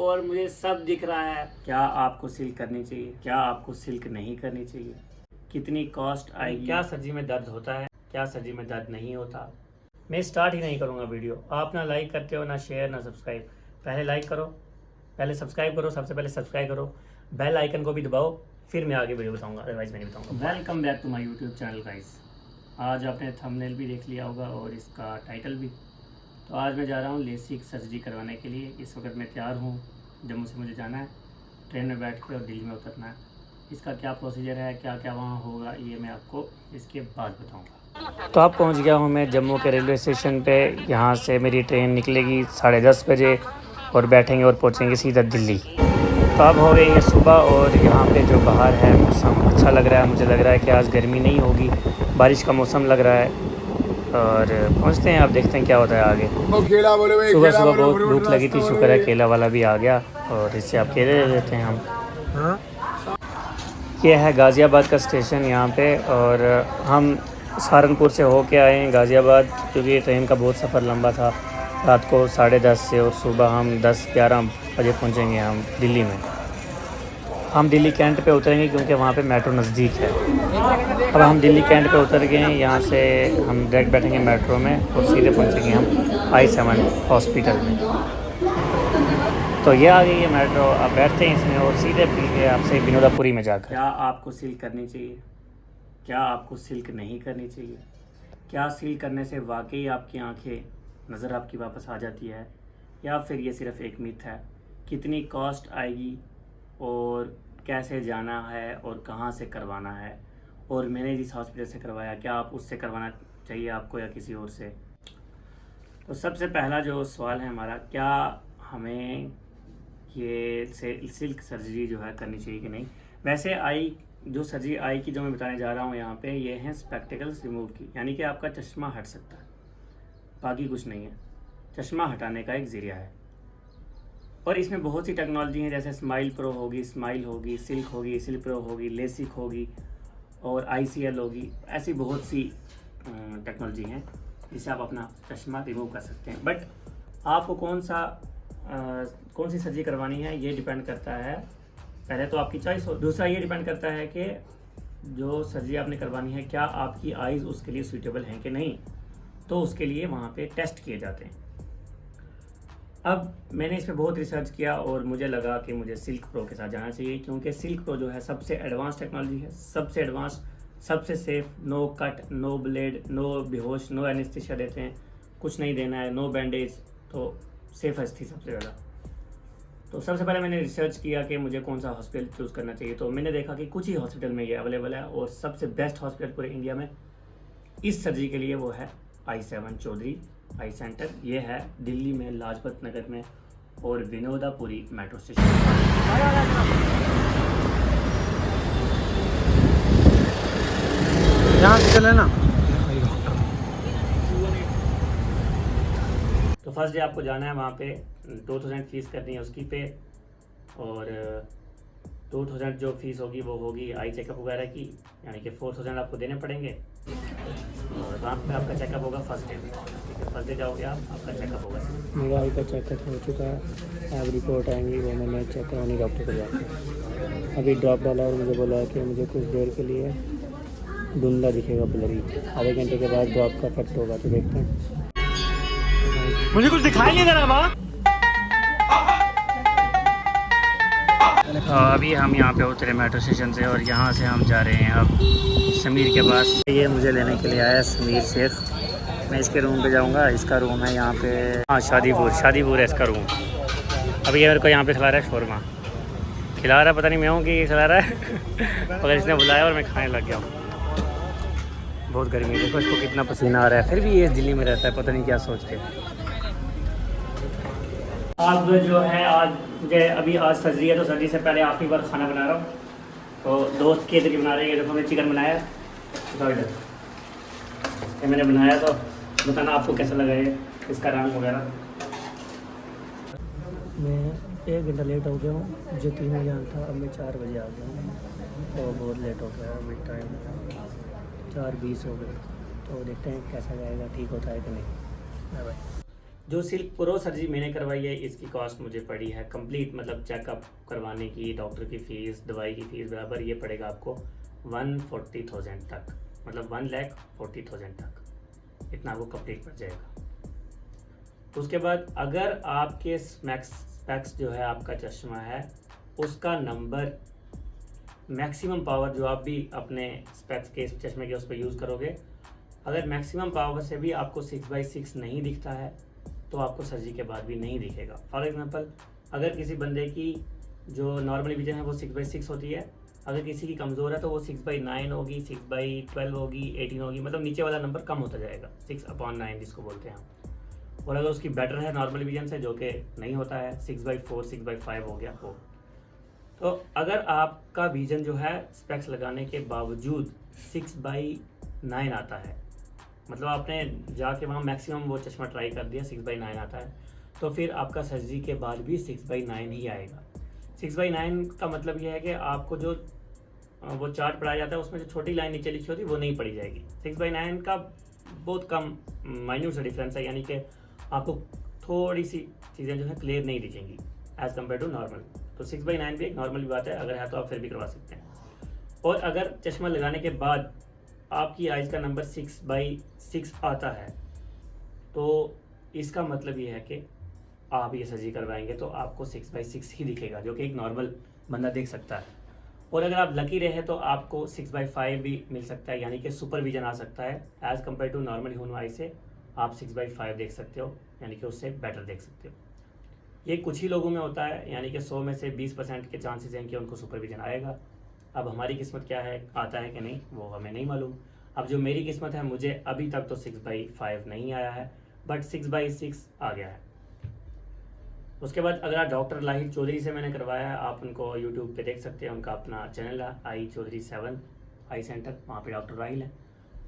और मुझे सब दिख रहा है। क्या आपको सिल्क करनी चाहिए, क्या आपको सिल्क नहीं करनी चाहिए, कितनी कॉस्ट आएगी, क्या सर्दी में दर्द होता है, क्या सर्दी में दर्द नहीं होता। मैं स्टार्ट ही नहीं करूँगा वीडियो। आप ना लाइक करते हो, ना शेयर, ना सब्सक्राइब। पहले लाइक करो, पहले सब्सक्राइब करो, सबसे पहले सब्सक्राइब करो, बेल आइकन को भी दबाओ, फिर मैं आगे वीडियो बताऊँगा, अदरवाइज़ मैं नहीं बताऊँगा। Welcome back to my YouTube channel guys. आज आपने थंबनेल भी देख लिया होगा और इसका टाइटल भी। तो आज मैं जा रहा हूँ लेसिक सर्जरी करवाने के लिए। इस वक्त मैं तैयार हूँ, जम्मू से मुझे जाना है, ट्रेन में बैठ के और दिल्ली में उतरना है। इसका क्या प्रोसीजर है, क्या क्या वहाँ होगा, ये मैं आपको इसके बाद बताऊँगा। तो अब पहुँच गया हूँ मैं जम्मू के रेलवे स्टेशन पे। यहाँ से मेरी ट्रेन निकलेगी 10:30 बजे और बैठेंगे और पहुँचेंगे सीधा दिल्ली। तो अब हो गई है सुबह और यहाँ पे जो बाहर है मौसम अच्छा लग रहा है। मुझे लग रहा है कि आज गर्मी नहीं होगी, बारिश का मौसम लग रहा है। और पहुँचते हैं, आप देखते हैं क्या होता है आगे। सुबह सुबह बहुत भूख लगी थी, शुक्र है केला वाला भी आ गया और इससे आप केले ले लेते हैं हम। ये है गाज़ियाबाद का स्टेशन यहाँ पे, और हम सहारनपुर से होके आए हैं गाज़ियाबाद, क्योंकि ट्रेन का बहुत सफ़र लंबा था। रात को 10:30 से और सुबह हम 10-11 बजे पहुँचेंगे हम दिल्ली में। हम दिल्ली कैंट पे उतरेंगे क्योंकि वहाँ पे मेट्रो नज़दीक है। अब हम दिल्ली कैंट पे उतर गए हैं। यहाँ से हम डायरेक्ट बैठेंगे मेट्रो में और सीधे पहुँचेंगे हम I7 हॉस्पिटल में। तो ये आ गई है मेट्रो, अब बैठते हैं इसमें और सीधे मिलके आपसे विनोदापुरी में जाकर। क्या आपको सिल्क करनी चाहिए, क्या आपको सिल्क नहीं करनी चाहिए, क्या सिल्क करने से वाकई आपकी आंखें, नज़र आपकी वापस आ जाती है, या फिर ये सिर्फ एक मिथ है, कितनी कॉस्ट आएगी और कैसे जाना है और कहाँ से करवाना है, और मैंने जिस हॉस्पिटल से करवाया क्या आप उससे करवाना चाहिए आपको या किसी और से। तो सबसे पहला जो सवाल है हमारा, क्या हमें ये सिल्क सर्जरी जो है करनी चाहिए कि नहीं। वैसे आई जो सर्जरी आई की जो मैं बताने जा रहा हूँ यहाँ पे, ये हैं स्पेक्टिकल्स रिमूव की, यानी कि आपका चश्मा हट सकता है, बाकी कुछ नहीं है। चश्मा हटाने का एक ज़रिया है और इसमें बहुत सी टेक्नोलॉजी हैं, जैसे स्माइल प्रो होगी, स्माइल होगी, सिल्क होगी, सिल्क प्रो होगी, लेसिक होगी और ICL होगी। ऐसी बहुत सी टेक्नोलॉजी हैं जिससे आप अपना चश्मा रिमूव कर सकते हैं। बट आपको कौन सी सर्जरी करवानी है ये डिपेंड करता है, पहले तो आपकी चॉइस हो, दूसरा ये डिपेंड करता है कि जो सर्जरी आपने करवानी है क्या आपकी आइज़ उसके लिए सूटेबल हैं कि नहीं। तो उसके लिए वहाँ पे टेस्ट किए जाते हैं। अब मैंने इस पर बहुत रिसर्च किया और मुझे लगा कि मुझे सिल्क प्रो के साथ जाना चाहिए, क्योंकि सिल्क प्रो जो है सबसे एडवांस टेक्नोलॉजी है, सबसे एडवांस, सबसे safe, no cut, no blade, no बेहोश, नो एनेस्थीसिया देते हैं, कुछ नहीं देना है, नो बैंडेज, तो सेफेस्ट थी सबसे ज़्यादा। तो सबसे पहले मैंने रिसर्च किया कि मुझे कौन सा हॉस्पिटल चूज़ करना चाहिए। तो मैंने देखा कि कुछ ही हॉस्पिटल में ये अवेलेबल है और सबसे बेस्ट हॉस्पिटल पूरे इंडिया में इस सर्जरी के लिए वो है I7 चौधरी आई सेंटर। ये है दिल्ली में लाजपत नगर में और विनोदापुरी मेट्रो स्टेशन। यहाँ से चले ना। तो फर्स्ट डे आपको जाना है वहाँ पे, 2000 फीस करनी है उसकी पे, और 2000 जो फीस होगी वो होगी आई चेकअप वगैरह की, यानी कि 4000 आपको देने पड़ेंगे। और वहाँ पे आपका चेकअप होगा फर्स्ट डे में, ठीक है। फर्स्ट डे जाओगे आप, आपका चेकअप होगा। मेरा आई का चेकअप हो चुका है, अब रिपोर्ट आएंगी वो मैंने चेक करवानी डॉक्टर को जाकर। अभी ड्रॉप डाला और मुझे बोला है कि मुझे कुछ देर के लिए धुंधला दिखेगा, ब्लरी। आधे घंटे के बाद ड्रॉप का इफेक्ट होगा, तो देखते हैं। मुझे कुछ दिखाई नहीं दे रहा बाबा। अभी हम यहाँ पे उतरे मेट्रो स्टेशन से और यहाँ से हम जा रहे हैं अब समीर के पास। ये मुझे लेने के लिए आया समीर शेख। मैं इसके रूम पे जाऊँगा, इसका रूम है यहाँ पे, हाँ शादीपुर है इसका रूम। अभी ये मेरे को यहाँ पे खिला रहा है शोरमा, खिला रहा है, पता नहीं मैं हूँ कि खिला रहा है मगर इसने बुलाया और मैं खाने लग गया हूँ। बहुत गर्मी है, देखो इसको कितना पसीना आ रहा है, फिर भी ये दिल्ली में रहता है, पता नहीं क्या सोच के। अब जो है आज मुझे आज सर्जरी है, तो सर्जरी से पहले आखिरी बार खाना बना रहा हूँ। तो दोस्त के तरीके बना रहे हैं, देखो मैंने चिकन बनाया, ये मैंने बनाया, तो बताना आपको कैसा लगा है इसका रंग वगैरह। मैं 1 घंटा लेट हो गया हूँ, मुझे 3 बजे आना था, अब मैं 4 बजे आ गया हूँ, तो बहुत लेट हो गया। अभी टाइम 4:20 हो गए, तो देखते हैं कैसा जाएगा, ठीक होता है कि नहीं। Bye bye. जो सिल्क प्रो सर्जरी मैंने करवाई है इसकी कॉस्ट मुझे पड़ी है कंप्लीट, मतलब चेकअप करवाने की, डॉक्टर की फ़ीस, दवाई की फ़ीस बराबर, ये पड़ेगा आपको 140,000 तक, मतलब 1,40,000 तक इतना आपको कंप्लीट पड़ जाएगा। उसके बाद अगर आपके स्पेक्स जो है, आपका चश्मा है, उसका नंबर मैक्सिमम पावर जो आप भी अपने स्पेक्स के चश्मे के उस पर यूज़ करोगे, अगर मैक्सिमम पावर से भी आपको 6/6 नहीं दिखता है तो आपको सर्जरी के बाद भी नहीं दिखेगा। फॉर एग्जांपल, अगर किसी बंदे की जो नॉर्मल विजन है वो 6/6 होती है, अगर किसी की कमज़ोर है तो वो 6/9 होगी, 6/12 होगी, 18 होगी, मतलब नीचे वाला नंबर कम होता जाएगा, 6/9 जिसको बोलते हैं हम। और अगर उसकी बेटर है नॉर्मल विजन से, जो कि नहीं होता है, 6/4, 6/5 हो गया वो। तो अगर आपका विजन जो है स्पेक्स लगाने के बावजूद 6/9 आता है, मतलब आपने जाके वहाँ मैक्सिमम वो चश्मा ट्राई कर दिया, 6/9 आता है, तो फिर आपका सर्जरी के बाद भी 6/9 ही आएगा। 6/9 का मतलब यह है कि आपको जो वो चार्ट पढ़ाया जाता है उसमें जो छोटी लाइन नीचे लिखी होती है वो नहीं पढ़ी जाएगी। 6/9 का बहुत कम माइन्यूट सा डिफरेंस है, यानी कि आपको थोड़ी सी चीज़ें जो है क्लियर नहीं दिखेंगी एज़ कम्पेयर टू नॉर्मल। तो 6/9 भी एक नॉर्मल भी बात है, अगर है तो आप फिर भी करवा सकते हैं। और अगर चश्मा लगाने के बाद आपकी आइज़ का नंबर 6/6 आता है तो इसका मतलब ये है कि आप ये सर्जरी करवाएंगे तो आपको 6/6 ही दिखेगा, जो कि एक नॉर्मल बंदा देख सकता है। और अगर आप लकी रहे तो आपको 6/5 भी मिल सकता है, यानी कि सुपर विजन आ सकता है। As compare to normal human eye से आप 6/5 देख सकते हो, यानी कि उससे बेटर देख सकते हो। ये कुछ ही लोगों में होता है, यानी कि 100 में से 20% के चांसेस हैं कि उनको सुपर विजन आएगा। अब हमारी किस्मत क्या है, आता है कि नहीं, वो हमें नहीं मालूम। अब जो मेरी किस्मत है, मुझे अभी तक तो 6/5 नहीं आया है, बट 6/6 आ गया है। उसके बाद अगर आप डॉक्टर लाहिर चौधरी से मैंने करवाया है, आप उनको यूट्यूब पे देख सकते हैं, उनका अपना चैनल है आई चौधरी 7 आई सेंटर, वहाँ पे डॉक्टर राहिल है।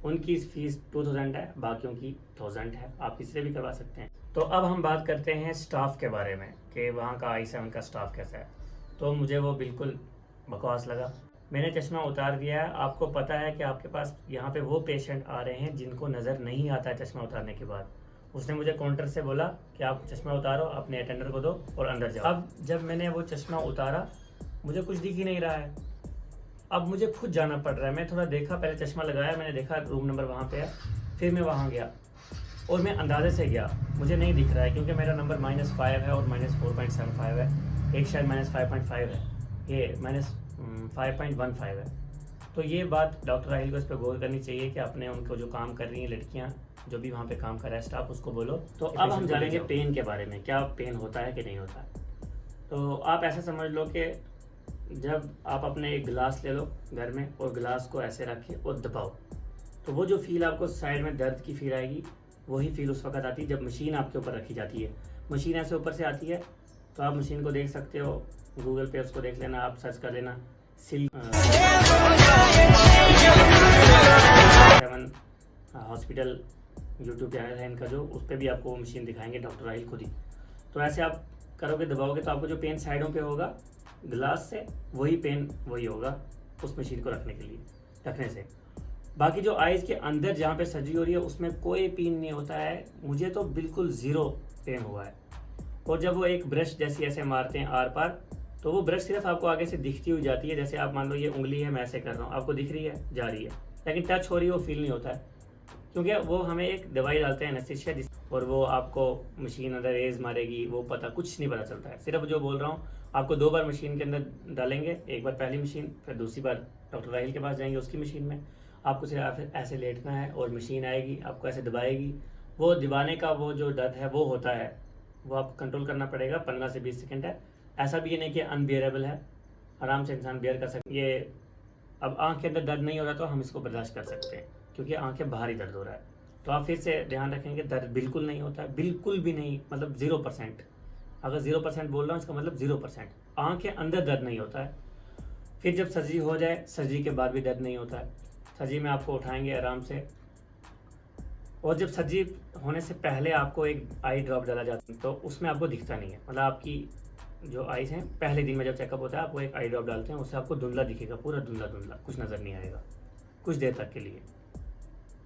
उनकी फ़ीस 2000 है, बाकियों की 1000 है, आप किसी से भी करवा सकते हैं। तो अब हम बात करते हैं स्टाफ के बारे में कि वहाँ का आई7 का स्टाफ कैसा है। तो मुझे वो बिल्कुल बकवास लगा। मैंने चश्मा उतार दिया है, आपको पता है कि आपके पास यहाँ पे वो पेशेंट आ रहे हैं जिनको नज़र नहीं आता है चश्मा उतारने के बाद। उसने मुझे काउंटर से बोला कि आप चश्मा उतारो, अपने अटेंडर को दो और अंदर जाओ। अब जब मैंने वो चश्मा उतारा, मुझे कुछ दिख ही नहीं रहा है। अब मुझे खुद जाना पड़ रहा है। मैं थोड़ा देखा, पहले चश्मा लगाया, मैंने देखा रूम नंबर वहाँ पे है, फिर मैं वहाँ गया और मैं अंदाजे से गया, मुझे नहीं दिख रहा है क्योंकि मेरा नंबर -5 है और -4.75 है, एक शायद -5.5 है, ये -5.15 है। तो ये बात डॉक्टर राहिल को इस पर गौर करनी चाहिए कि आपने उनको जो काम कर रही हैं लड़कियाँ, जो भी वहाँ पे काम कर रहा है स्टाफ, उसको बोलो। तो अब हम जानेंगे पेन के बारे में, क्या पेन होता है कि नहीं होता है। तो आप ऐसा समझ लो कि जब आप अपने एक गिलास ले लो घर में और गिलास को ऐसे रखें और दबाओ, तो वो जो फील आपको साइड में दर्द की फील आएगी, वही फील उस वक्त आती है जब मशीन आपके ऊपर रखी जाती है। मशीन ऐसे ऊपर से आती है, तो आप मशीन को देख सकते हो, गूगल पे उसको देख लेना, आप सर्च कर लेना सिल्क हॉस्पिटल यूट्यूब चैनल है इनका, जो उस पर भी आपको मशीन दिखाएंगे डॉक्टर राहिल खुद ही। तो ऐसे आप करोगे, दबाओगे, तो आपको जो पेन साइडों पे होगा ग्लास से, वही पेन वही होगा उस मशीन को रखने से। बाकी जो आइज़ के अंदर जहाँ पे सर्जरी हो रही है उसमें कोई पेन नहीं होता है, मुझे तो बिल्कुल ज़ीरो पेन हुआ है। और जब वो एक ब्रश जैसी ऐसे मारते हैं आर पार, तो वो ब्रश सिर्फ आपको आगे से दिखती हुई जाती है। जैसे आप मान लो ये उंगली है, मैं ऐसे कर रहा हूँ, आपको दिख रही है, जा रही है, लेकिन टच हो रही है वो फील नहीं होता है, क्योंकि वो हमें एक दवाई डालते हैं एनेस्थीसिया, और वो आपको मशीन अंदर रेज मारेगी, वो पता कुछ नहीं पता चलता है। सिर्फ जो बोल रहा हूँ, आपको 2 बार मशीन के अंदर डालेंगे, एक बार पहली मशीन, फिर दूसरी बार डॉक्टर राहिल के पास जाएंगे उसकी मशीन में। आपको सिर्फ ऐसे लेटना है और मशीन आएगी, आपको ऐसे दबाएगी। वो दबाने का वो जो दर्द है वो होता है, वो आपको कंट्रोल करना पड़ेगा, 15 से 20 सेकेंड है। ऐसा भी ये नहीं कि अनबियरेबल है, आराम से इंसान बियर कर सकते। ये अब आँख के अंदर दर्द नहीं हो रहा तो हम इसको बर्दाश्त कर सकते हैं, क्योंकि आँखें बाहर ही दर्द हो रहा है। तो आप फिर से ध्यान रखेंगे, दर्द बिल्कुल नहीं होता है, बिल्कुल भी नहीं, मतलब 0%। अगर 0% बोल रहा हूँ इसका मतलब 0%। आँखें अंदर दर्द नहीं होता है। फिर जब सर्जरी हो जाए, सर्जरी के बाद भी दर्द नहीं होता है। सर्जरी में आपको उठाएंगे आराम से, और जब सर्जरी होने से पहले आपको एक आई ड्रॉप डाला जाता है, तो उसमें आपको दिखता नहीं है, मतलब आपकी जो आइज़ हैं पहले दिन में जब चेकअप होता है आपको एक आई ड्रॉप डालते हैं, उससे आपको धुंधला दिखेगा, पूरा धुंधला, कुछ नज़र नहीं आएगा कुछ देर तक के लिए।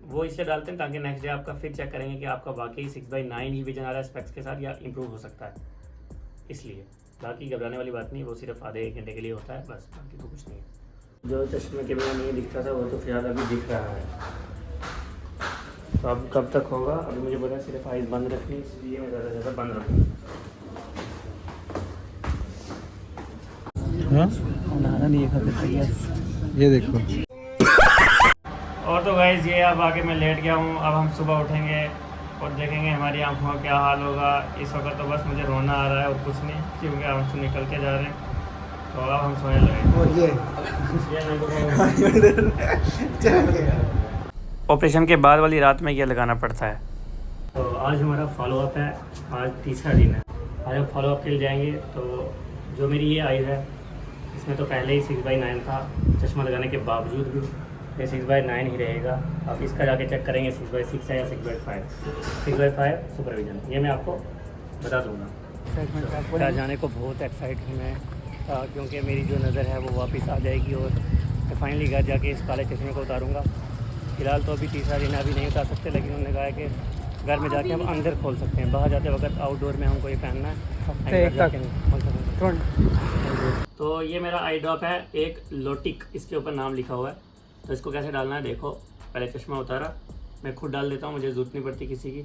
वो इसलिए डालते हैं ताकि नेक्स्ट डे आपका फिर चेक करेंगे कि आपका वाकई 6/9 ही विजन आ रहा है स्पेक्स के साथ या इम्प्रूव हो सकता है, इसलिए। बाकी घबराने वाली बात नहीं, वो सिर्फ आधे 1 घंटे के लिए होता है बस, बाकी तो कुछ नहीं है। जो चश्मे के बिना नहीं दिखता था वो तो फिलहाल अभी दिख रहा है। तो अब कब तक होगा, अभी मुझे बोला सिर्फ आइज़ बंद रखनी, इसलिए मैं ज़्यादा से ज़्यादा बंद रखूँगा। नहाना नहीं है, ये देखो। और तो गाइज़ ये अब आके मैं लेट गया हूँ। अब हम सुबह उठेंगे और देखेंगे हमारी आँखों का क्या हाल होगा। इस वक्त तो बस मुझे रोना आ रहा है और कुछ नहीं, क्योंकि हम से निकल के जा रहे हैं। तो अब हम सोने लगे। ऑपरेशन के बाद वाली रात में ये लगाना पड़ता है। तो आज हमारा फॉलोअप है, आज तीसरा दिन है। आज हम फॉलोअप के लिए जाएंगे। तो जो मेरी ये आई है इसमें तो पहले ही 6/9 था, चश्मा लगाने के बावजूद भी ये 6/9 ही रहेगा। आप इसका जाके चेक करेंगे 6/6 है या 6/5। 6/5 सुपरविजन, ये मैं आपको बता दूंगा। क्या जाने को बहुत एक्साइट हूँ मैं, क्योंकि मेरी जो नज़र है वो वापस आ जाएगी और मैं फाइनली घर जाके इस काले चश्मे को उतारूँगा। फ़िलहाल तो अभी तीसरा दिन अभी नहीं उतार सकते, लेकिन उन्होंने कहा है कि घर में जाके हम अंदर खोल सकते हैं। बाहर जाते वक्त आउटडोर में हमको ये पहनना है, तो ये मेरा आई ड्रॉप है, एक लोटिक इसके ऊपर नाम लिखा हुआ है। तो इसको कैसे डालना है देखो, पहले चश्मा उतारा, मैं खुद डाल देता हूँ, मुझे ज़रूरत नहीं पड़ती किसी की।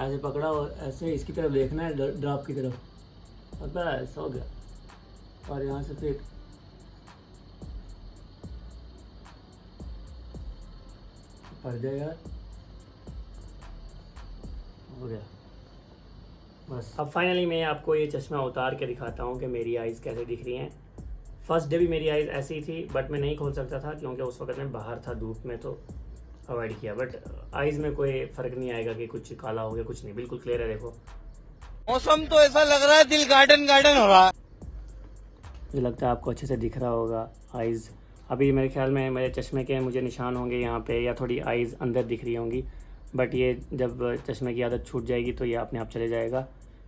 ऐसे पकड़ा और ऐसे इसकी तरफ देखना है, ड्रॉप की तरफ, और बस हो गया। और यहाँ से फिर पड़ जाए यार, हो गया बस। अब फाइनली मैं आपको ये चश्मा उतार के दिखाता हूँ कि मेरी आइज़ कैसे दिख रही हैं। फर्स्ट डे भी मेरी आइज़ ऐसी ही थी, बट मैं नहीं खोल सकता था क्योंकि उस वक्त मैं बाहर था धूप में, तो अवॉइड किया। बट आइज़ में कोई फ़र्क नहीं आएगा कि कुछ काला हो गया, कुछ नहीं, बिल्कुल क्लियर है। देखो मौसम तो ऐसा लग रहा है दिल गार्डन गार्डन हो रहा है। मुझे लगता है आपको अच्छे से दिख रहा होगा आइज़। अभी मेरे ख्याल में मेरे चश्मे के मुझे निशान होंगे यहाँ पे, या थोड़ी आइज़ अंदर दिख रही होंगी, बट ये जब चश्मे की आदत छूट जाएगी तो ये अपने आप चले जाएगा।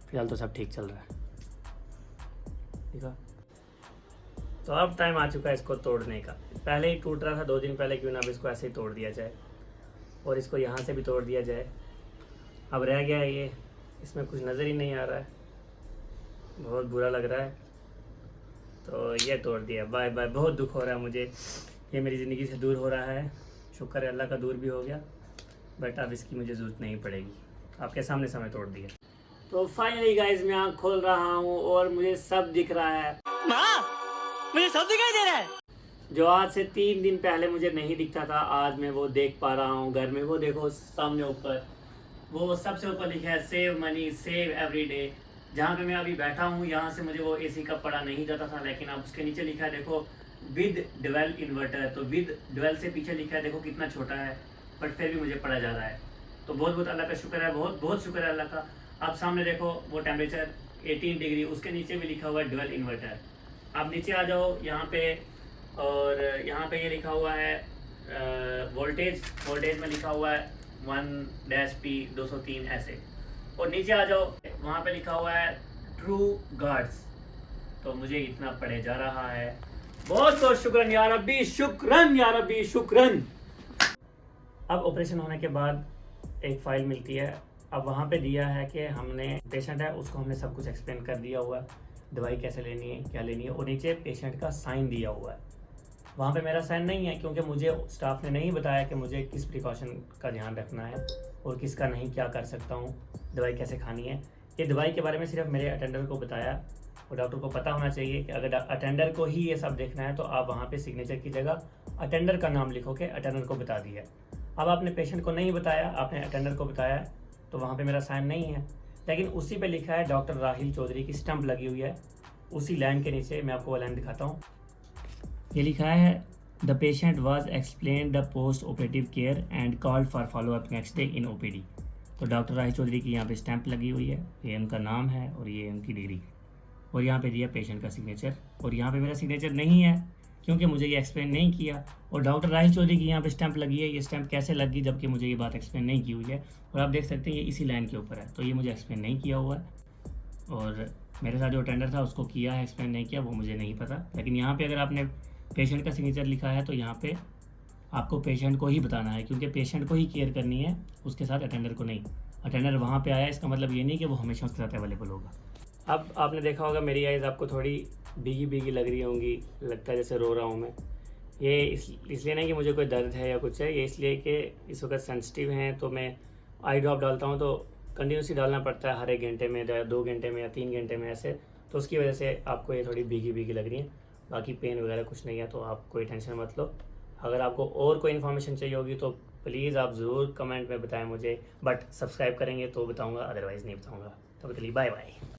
फिलहाल तो सब ठीक चल रहा है, ठीक है। तो अब टाइम आ चुका है इसको तोड़ने का। पहले ही टूट रहा था 2 दिन पहले, क्यों ना अब इसको ऐसे ही तोड़ दिया जाए और इसको यहाँ से भी तोड़ दिया जाए। अब रह गया है ये, इसमें कुछ नज़र ही नहीं आ रहा है, बहुत बुरा लग रहा है। तो ये तोड़ दिया, बाय बाय। बहुत दुख हो रहा है मुझे, ये मेरी ज़िंदगी से दूर हो रहा है। शुक्र है अल्लाह का दूर भी हो गया, बट अब इसकी मुझे ज़रूरत नहीं पड़ेगी। आपके सामने समय तोड़ दिया। तो फाइनली गाइस मैं आँख खोल रहा हूँ और मुझे सब दिख रहा है। मुझे सब दिखाई दे रहा है। जो आज से 3 दिन पहले मुझे नहीं दिखता था, आज मैं वो देख पा रहा हूँ घर में। वो देखो सामने ऊपर, वो सबसे ऊपर लिखा है save money save every day. जहाँ पे मैं अभी बैठा हूँ यहाँ से मुझे वो एसी का पड़ा नहीं जाता था, लेकिन अब उसके नीचे लिखा है देखो विद डुअल इन्वर्टर। तो विद डुअल से पीछे लिखा है, देखो कितना छोटा है, बट फिर भी मुझे पड़ा जा रहा है। तो बहुत बहुत अल्लाह का शुक्र है, बहुत बहुत शुक्र है अल्लाह का। आप सामने देखो वो टेम्परेचर 18 डिग्री, उसके नीचे भी लिखा हुआ है डुअल इन्वर्टर। आप नीचे आ जाओ यहाँ पे, और यहाँ पे ये लिखा हुआ है वोल्टेज में लिखा हुआ है 1-P 203 ऐसे। और नीचे आ जाओ, वहाँ पे लिखा हुआ है ट्रू गार्ड्स। तो मुझे इतना पड़े जा रहा है। बहुत बहुत शुक्रन या रब्बी, शुक्रन या रब्बी, शुक्रन। अब ऑपरेशन होने के बाद एक फ़ाइल मिलती है। अब वहाँ पे दिया है कि हमने पेशेंट है उसको हमने सब कुछ एक्सप्लेन कर दिया हुआ है, दवाई कैसे लेनी है, क्या लेनी है, और नीचे पेशेंट का साइन दिया हुआ है। वहाँ पे मेरा साइन नहीं है क्योंकि मुझे स्टाफ ने नहीं बताया कि मुझे किस प्रिकॉशन का ध्यान रखना है और किसका नहीं, क्या कर सकता हूँ, दवाई कैसे खानी है। ये दवाई के बारे में सिर्फ मेरे अटेंडर को बताया, और डॉक्टर को पता होना चाहिए कि अगर अटेंडर को ही ये सब देखना है तो आप वहाँ पे सिग्नेचर की जगह अटेंडर का नाम लिखो के अटेंडर को बता दिया। अब आपने पेशेंट को नहीं बताया, आपने अटेंडर को बताया, तो वहाँ पे मेरा साइन नहीं है। लेकिन उसी पे लिखा है डॉक्टर राहिल चौधरी की स्टंप लगी हुई है, उसी लाइन के नीचे मैं आपको वो लाइन दिखाता हूँ। ये लिखा है the patient was explain the post operative care and called for follow up next day in OPD. तो डॉक्टर राहिल चौधरी की यहाँ पे स्टैंप लगी हुई है, ये उनका नाम है और ये उनकी डिग्री, और यहाँ पे दिया पेशेंट का सिग्नेचर। और यहाँ पे मेरा सिग्नेचर नहीं है क्योंकि मुझे ये एक्सप्लेन नहीं किया, और डॉक्टर राहिल चौधरी की यहाँ पे स्टैंप लगी है। ये स्टैंप कैसे लगी जबकि मुझे ये बात एक्सप्लेन नहीं की हुई है, और आप देख सकते हैं ये इसी लाइन के ऊपर है। तो ये मुझे एक्सप्लेन नहीं किया हुआ है, और मेरे साथ जो अटेंडर था उसको किया है, एक्सप्लेन नहीं किया, वो मुझे नहीं पता। लेकिन यहाँ पे अगर आपने पेशेंट का सिग्नेचर लिखा है तो यहाँ पे आपको पेशेंट को ही बताना है, क्योंकि पेशेंट को ही केयर करनी है, उसके साथ अटेंडर को नहीं। अटेंडर वहाँ पे आया इसका मतलब ये नहीं कि वो हमेशा उसके साथ अवेलेबल होगा। अब आपने देखा होगा मेरी आइज़ आपको थोड़ी भीगी भीगी लग रही होंगी, लगता है जैसे रो रहा हूँ मैं। ये इसलिए नहीं कि मुझे कोई दर्द है या कुछ है, ये इसलिए कि इस वक्त सेंसिटिव हैं, तो मैं आई ड्रॉप डालता हूँ तो कंटिन्यूसली डालना पड़ता है, हर 1 घंटे में या 2 घंटे में या 3 घंटे में ऐसे, तो उसकी वजह से आपको ये थोड़ी भीगी भीगी लग रही है। बाकी पेन वगैरह कुछ नहीं है, तो आप कोई टेंशन मत लो। अगर आपको और कोई इन्फॉर्मेशन चाहिए होगी तो प्लीज़ आप ज़रूर कमेंट में बताएं मुझे, बट सब्सक्राइब करेंगे तो बताऊँगा, अदरवाइज़ नहीं बताऊँगा। तब तक के लिए बाय बाय।